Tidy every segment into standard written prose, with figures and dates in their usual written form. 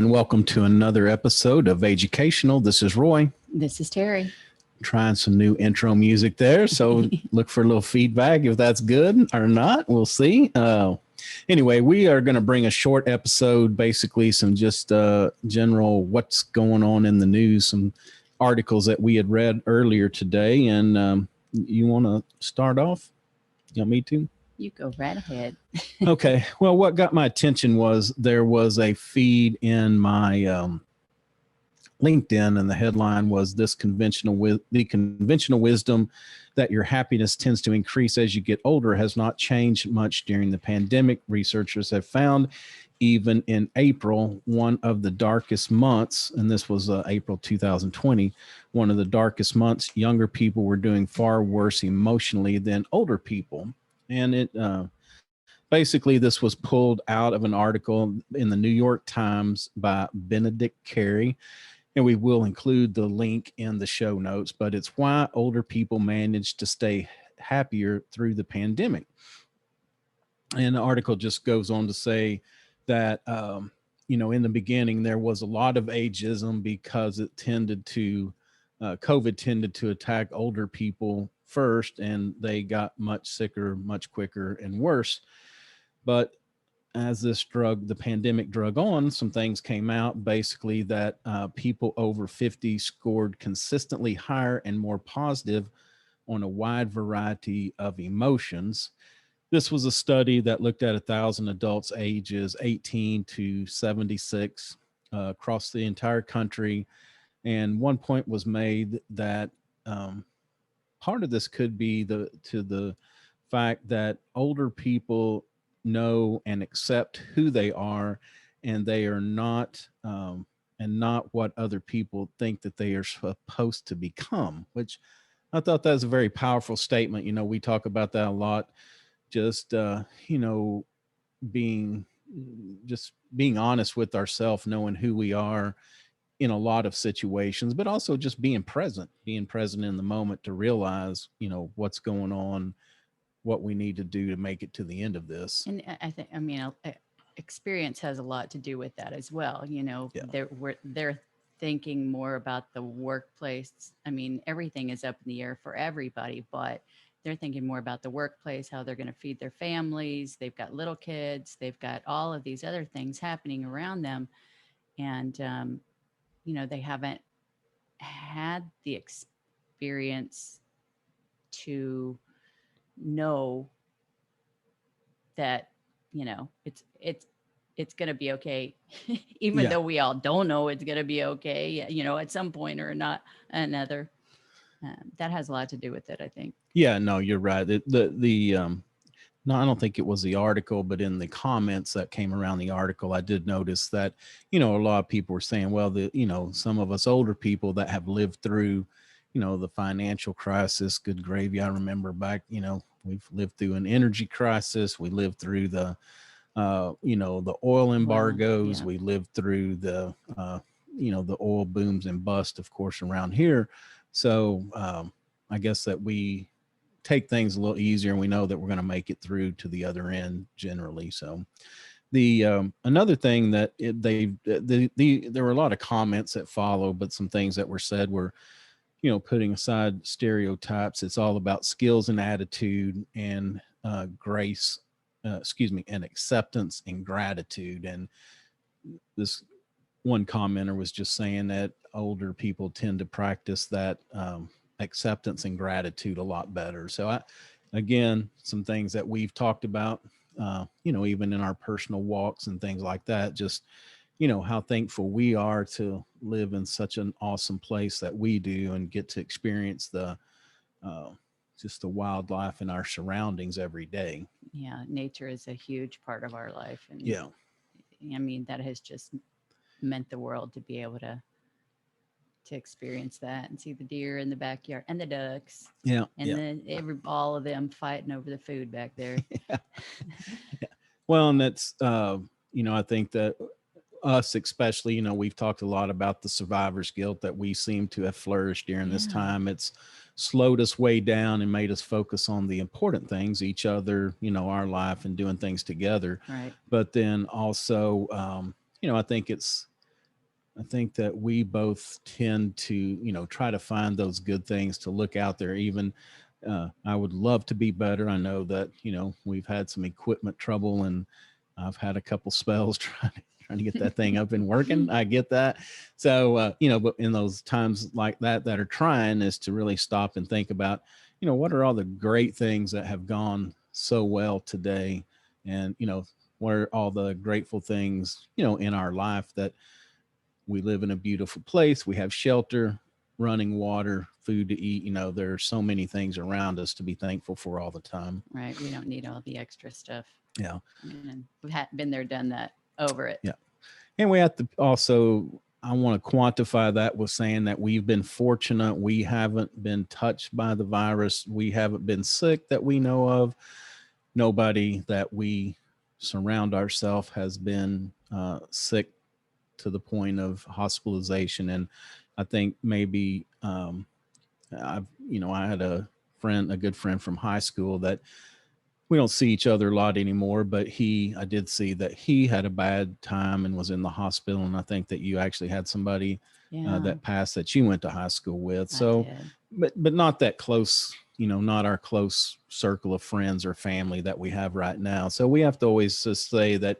and welcome to another episode of Educational. This is Roy. This is Terry. Trying some new intro music there, so look for a little feedback if that's good or not. We'll see. Anyway, we are going to bring a short episode, basically some just general what's going on in the news, some articles that we had read earlier today. And you want to start off? You want me to? You go right ahead. Okay. Well, what got my attention was there was a feed in my LinkedIn, and the headline was the conventional wisdom that your happiness tends to increase as you get older has not changed much during the pandemic. Researchers have found even in April, one of the darkest months, and this was April 2020, one of the darkest months, younger people were doing far worse emotionally than older people. And it basically, this was pulled out of an article in the New York Times by Benedict Carey. And we will include the link in the show notes, but it's why older people manage to stay happier through the pandemic. And the article just goes on to say that, in the beginning, there was a lot of ageism because it tended to, COVID tended to attack older people first, and they got much sicker, much quicker and worse. But as the pandemic drug on, some things came out basically that people over 50 scored consistently higher and more positive on a wide variety of emotions. This was a study that looked at 1,000 adults ages 18 to 76 across the entire country. And one point was made that part of this could be the fact that older people know and accept who they are, and they are not what other people think that they are supposed to become, which I thought that was a very powerful statement. We talk about that a lot, just being honest with ourselves, knowing who we are in a lot of situations, but also just being present in the moment to realize, what's going on, what we need to do to make it to the end of this. And experience has a lot to do with that as well. They're thinking more about the workplace. I mean, everything is up in the air for everybody, but they're thinking more about the workplace, how they're going to feed their families. They've got little kids. They've got all of these other things happening around them. And, they haven't had the experience to know that, it's going to be okay, even though we all don't know it's going to be okay, at some point or not another. That has a lot to do with it, I think. Yeah, no, you're right. No, I don't think it was the article, but in the comments that came around the article, I did notice that, a lot of people were saying, well, some of us older people that have lived through, the financial crisis, good gravy. I remember back, we've lived through an energy crisis. We lived through the oil embargoes. We lived through the oil booms and bust, of course, around here. So I guess that we take things a little easier, and we know that we're going to make it through to the other end generally. So the another thing that there were a lot of comments that follow, but some things that were said were, putting aside stereotypes, it's all about skills and attitude and and acceptance and gratitude. And this one commenter was just saying that older people tend to practice that acceptance and gratitude a lot better. So again, some things that we've talked about, even in our personal walks and things like that, just, how thankful we are to live in such an awesome place that we do and get to experience the wildlife in our surroundings every day. Yeah. Nature is a huge part of our life. And that has just meant the world to be able to experience that and see the deer in the backyard and the ducks. Yeah. And then all of them fighting over the food back there. Yeah. Well, and that's, I think that us especially, we've talked a lot about the survivor's guilt that we seem to have flourished during this time. It's slowed us way down and made us focus on the important things, each other, our life and doing things together. Right. But then also, I think it's I think that we both tend to, try to find those good things to look out there. Even I would love to be better. I know that, we've had some equipment trouble, and I've had a couple spells trying to get that thing up and working. I get that. So, but in those times like that are trying, is to really stop and think about, what are all the great things that have gone so well today? And, what are all the grateful things, in our life, that we live in a beautiful place. We have shelter, running water, food to eat. There are so many things around us to be thankful for all the time. Right. We don't need all the extra stuff. Yeah. And we've been there, done that, over it. Yeah. And we have to also, I want to quantify that with saying that we've been fortunate. We haven't been touched by the virus. We haven't been sick that we know of. Nobody that we surround ourselves has been sick to the point of hospitalization. And I think maybe I had a good friend from high school that we don't see each other a lot anymore, but I did see that he had a bad time and was in the hospital. And I think that you actually had somebody that passed that you went to high school with. So, but not that close, not our close circle of friends or family that we have right now. So we have to always just say that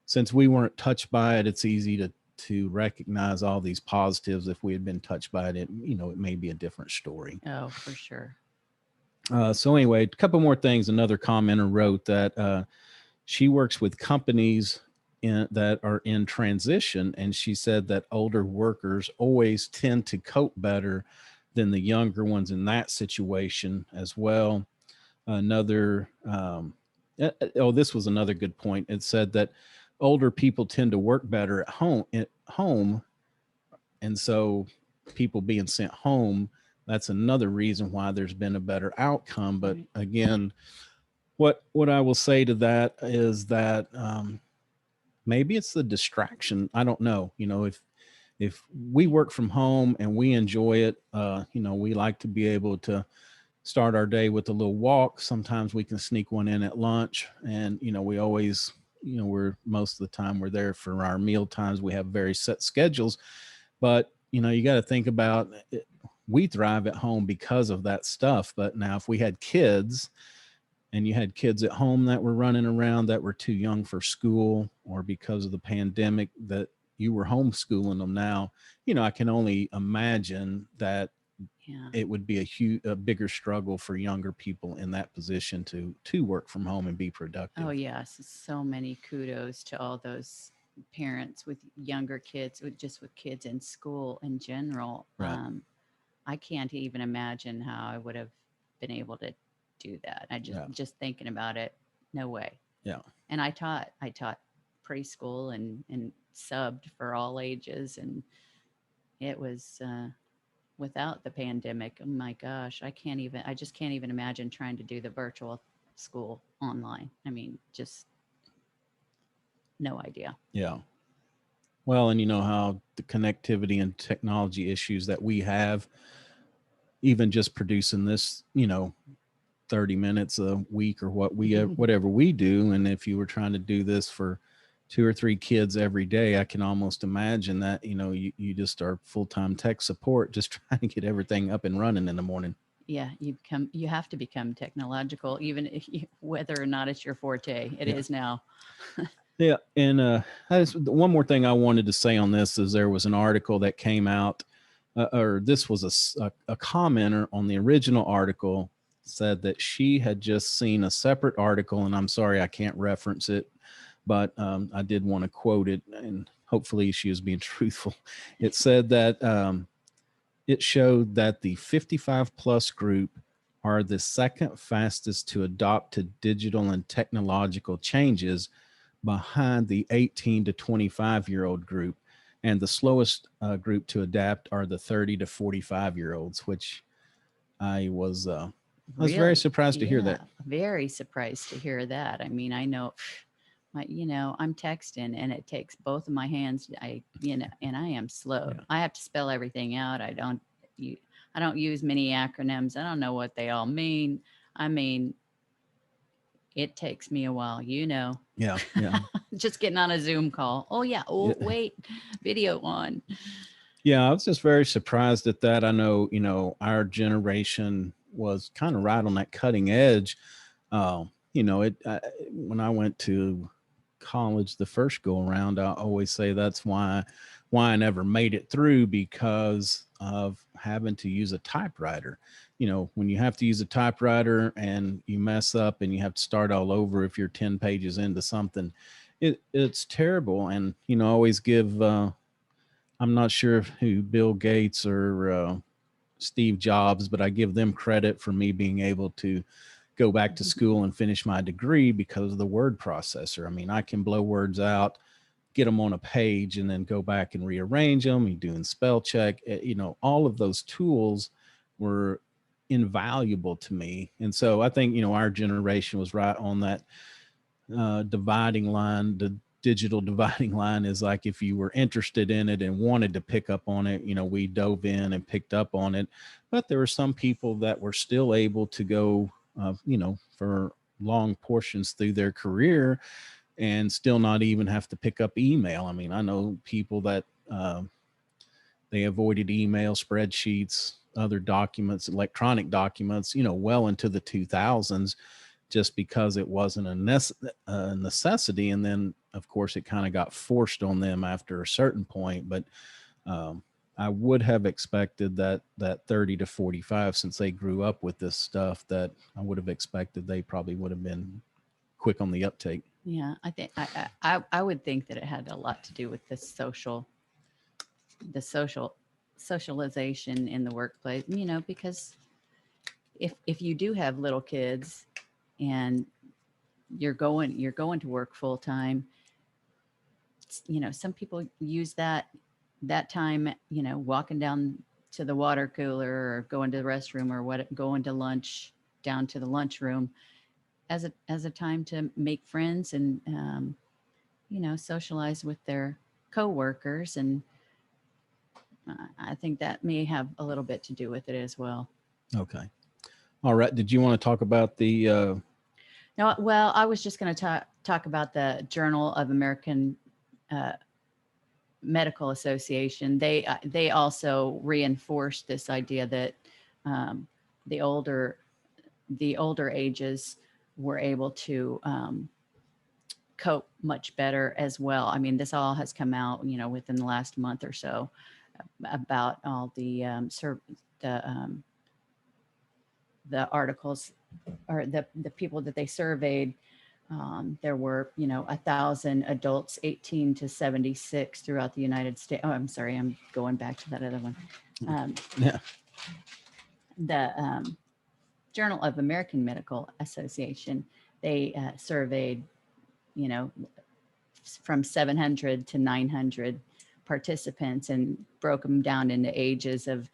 since we weren't touched by it, it's easy to recognize all these positives. If we had been touched by it, it may be a different story. Oh, for sure. So anyway, a couple more things. Another commenter wrote that she works with companies that are in transition, and she said that older workers always tend to cope better than the younger ones in that situation as well. Another, this was another good point. It said that older people tend to work better at home, and so people being sent home, that's another reason why there's been a better outcome. But again, what I will say to that is that maybe it's the distraction. I don't know. If we work from home and we enjoy it, we like to be able to start our day with a little walk. Sometimes we can sneak one in at lunch, and we always, we're most of the time we're there for our meal times. We have very set schedules, but you got to think about it. We thrive at home because of that stuff. But now if we had kids, and you had kids at home that were running around that were too young for school, or because of the pandemic that you were homeschooling them now, I can only imagine that it would be a bigger struggle for younger people in that position to work from home and be productive. Oh, yes. So many kudos to all those parents with younger kids, with kids in school in general. Right. I can't even imagine how I would have been able to do that. Just thinking about it, no way. Yeah. And I taught preschool and subbed for all ages, and it was without the pandemic. Oh my gosh, I just can't even imagine trying to do the virtual school online. I mean, just no idea. Yeah. Well, and how the connectivity and technology issues that we have, even just producing this, 30 minutes a week or whatever we do. And if you were trying to do this for 2 or 3 kids every day, I can almost imagine that, you just are full-time tech support, just trying to get everything up and running in the morning. Yeah, you have to become technological, even whether or not it's your forte. It is now. Yeah. And one more thing I wanted to say on this is there was an article that came out, or this was a commenter on the original article, said that she had just seen a separate article, and I'm sorry I can't reference it, but I did want to quote it, and hopefully she was being truthful. It said that it showed that the 55 plus group are the second fastest to adopt to digital and technological changes behind the 18 to 25-year-old group. And the slowest group to adapt are the 30 to 45-year-olds, which I was very surprised to hear that. Very surprised to hear that. I mean, I know I'm texting and it takes both of my hands. And I am slow. Yeah. I have to spell everything out. I don't use many acronyms. I don't know what they all mean. I mean, it takes me a while, Yeah. Yeah. just getting on a Zoom call. Oh yeah. Oh, Yeah. wait, video on. Yeah, I was just very surprised at that. I know, our generation was kind of right on that cutting edge. When I went to college the first go around, I always say that's why I never made it through, because of having to use a typewriter. When you have to use a typewriter and you mess up and you have to start all over if you're 10 pages into something, it's terrible. And I always give I'm not sure who Bill Gates or Steve Jobs, but I give them credit for me being able to go back to school and finish my degree because of the word processor. I mean, I can blow words out, get them on a page, and then go back and rearrange them. You're doing spell check. All of those tools were invaluable to me. And so I think, our generation was right on that dividing line. The digital dividing line is like, if you were interested in it and wanted to pick up on it, we dove in and picked up on it. But there were some people that were still able to go, for long portions through their career and still not even have to pick up email. I mean, I know people that they avoided email, spreadsheets, other documents, electronic documents, well into the 2000s, just because it wasn't a necessity. And then, of course, it kind of got forced on them after a certain point. But I would have expected that 30 to 45, since they grew up with this stuff, that I would have expected they probably would have been quick on the uptake. Yeah, I think I would think that it had a lot to do with the socialization in the workplace. Because if you do have little kids and you're going to work full time, some people use that time, walking down to the water cooler or going to the restroom or going to lunch down to the lunchroom as a time to make friends and socialize with their coworkers. And I think that may have a little bit to do with it as well. Okay. All right. Did you want to talk about the No, well, I was just going to talk about the Journal of American uh, Medical Association. They also reinforced this idea that um, the older ages were able to cope much better as well. I mean, this all has come out, within the last month or so, about all the articles or the people that they surveyed. There were, 1,000 adults 18 to 76 throughout the United States. Oh, I'm sorry, I'm going back to that other one. yeah. The Journal of American Medical Association, they surveyed, you know, from 700 to 900 participants and broke them down into ages of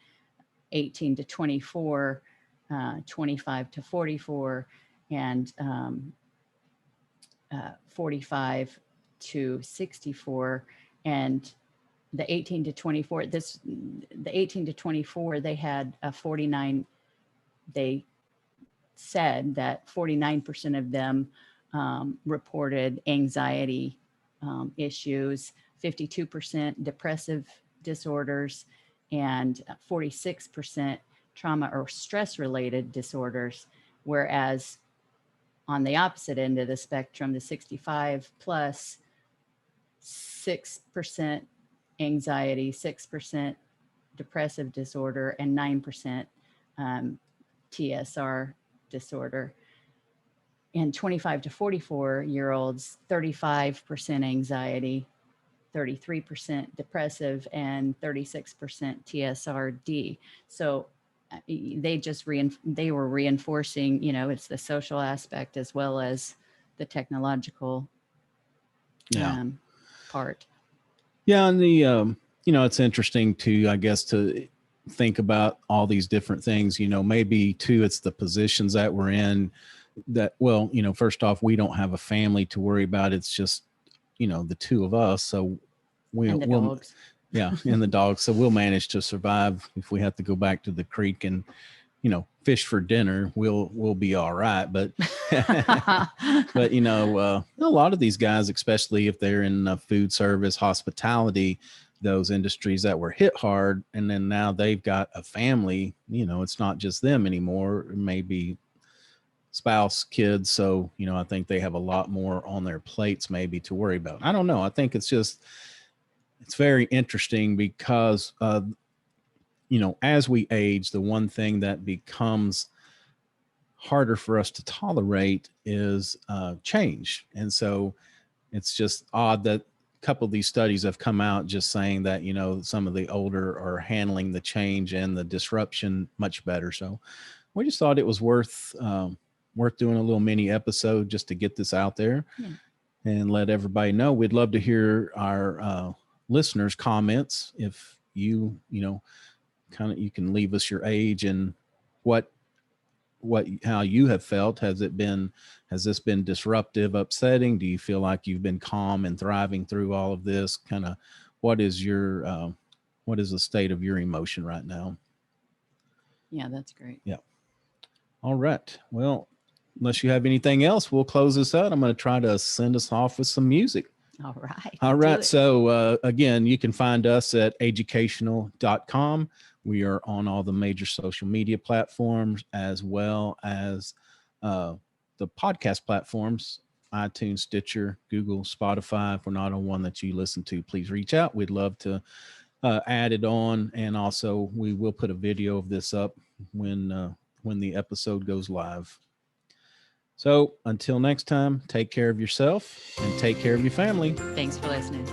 18 to 24, 25 to 44, and 45 to 64. And the 18 to 24, the 18 to 24, they had a 49, they said that 49% of them reported anxiety issues, 52% depressive disorders, and 46% trauma or stress related disorders. Whereas on the opposite end of the spectrum, the 65 plus, 6% anxiety, 6% depressive disorder, and 9% TSR disorder. And 25 to 44-year-olds, 35% anxiety, 33% depressive, and 36% TSRD. So they were reinforcing, it's the social aspect as well as the technological Yeah. part. Yeah. And it's interesting to, I guess, to think about all these different things, maybe too, it's the positions that we're in that, well, first off, we don't have a family to worry about. It's just, the two of us. So And the we'll, dogs. yeah. And the dogs. So we'll manage to survive if we have to go back to the creek and fish for dinner, we'll be all right. But but a lot of these guys, especially if they're in food service, hospitality, those industries that were hit hard, and then now they've got a family. It's not just them anymore. Maybe spouse, kids. So I think they have a lot more on their plates maybe to worry about. I don't know. I think it's very interesting because as we age, the one thing that becomes harder for us to tolerate is change. And so it's just odd that a couple of these studies have come out just saying that, some of the older are handling the change and the disruption much better. So we just thought it was worth doing a little mini episode just to get this out there and let everybody know. We'd love to hear our listeners' comments. If you can leave us your age and how you have felt. Has this been disruptive, upsetting? Do you feel like you've been calm and thriving through all of this? Kind of what is the state of your emotion right now? Yeah, that's great. Yeah. All right. Well, unless you have anything else, we'll close this out. I'm going to try to send us off with some music. All right. All right. So again, you can find us at educational.com. We are on all the major social media platforms as well as the podcast platforms, iTunes, Stitcher, Google, Spotify. If we're not on one that you listen to, please reach out. We'd love to add it on. And also we will put a video of this up when the episode goes live. So until next time, take care of yourself and take care of your family. Thanks for listening.